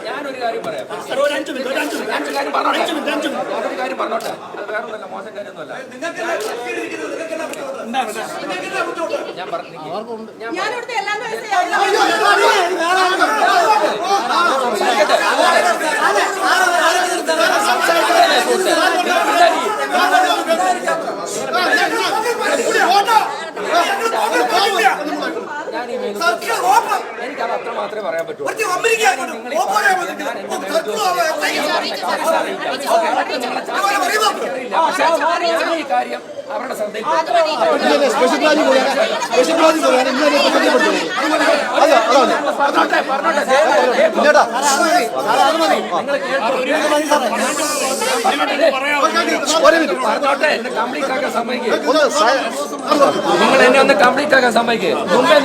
ഞാനൊരു കാര്യം പറയാം. പറഞ്ഞോട്ടെ, അത് വേറൊന്നുമല്ല, മോശം കാര്യമൊന്നുമല്ല. ഞാൻ പറഞ്ഞു എനിക്കത് അത്ര മാത്രമേ പറയാൻ പറ്റൂ. ഈ കാര്യം അവരുടെ ശ്രദ്ധയിൽ കംപ്ലീറ്റ് ആക്കാൻ സമ്മതിക്കുക. നിങ്ങൾ എന്നെ ഒന്ന് കംപ്ലീറ്റ് ആക്കാൻ സമ്മതിക്കുക. മുമ്പേ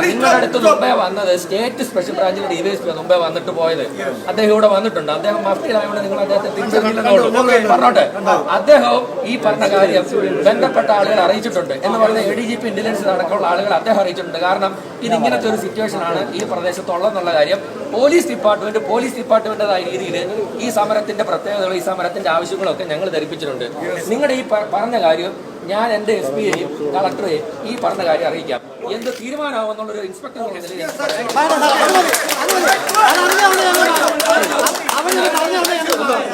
നിങ്ങളുടെ അടുത്ത് മുമ്പേ വന്നത് സ്റ്റേറ്റ് സ്പെഷ്യൽ ബ്രാഞ്ചിലെ ഡിവൈഎസ്പി മുമ്പേ വന്നിട്ട് പോയത്. അദ്ദേഹം ഇവിടെ വന്നിട്ടുണ്ട്. അദ്ദേഹം മഫ്റ്റിയിലായതുകൊണ്ട് നിങ്ങൾ അദ്ദേഹത്തെ തിരിച്ചറിയില്ലെന്നുള്ളൂ. പറഞ്ഞോട്ടെ, അദ്ദേഹവും ഈ പറഞ്ഞ കാര്യം ബന്ധപ്പെട്ട ആളുകൾ അറിയിച്ചിട്ടുണ്ട് എന്ന് പറഞ്ഞ ADGP ഇന്റലിജൻസ് അടക്കമുള്ള ആളുകൾ അദ്ദേഹം അറിയിച്ചിട്ടുണ്ട്. കാരണം ഇതിങ്ങനത്തെ ഒരു സിറ്റുവേഷൻ ആണ് ഈ പ്രദേശത്തുള്ളതെന്നുള്ള കാര്യം പോലീസ് ഡിപ്പാർട്ട്മെന്റേതായ രീതിയിൽ ഈ സമരത്തിന്റെ പ്രത്യേകതകളും ഈ സമരത്തിന്റെ ആവശ്യങ്ങളൊക്കെ ഞങ്ങൾ ധരിപ്പിച്ചിട്ടുണ്ട്. നിങ്ങളുടെ ഈ പറഞ്ഞ കാര്യം ഞാൻ എൻ്റെ SP യെയും കളക്ടറെയും ഈ പറഞ്ഞ കാര്യം അറിയിക്കാം. എന്ത് തീരുമാനമാവുമെന്നുള്ളൊരു ഇൻസ്പെക്ടർ എന്നുള്ള നിലയിൽ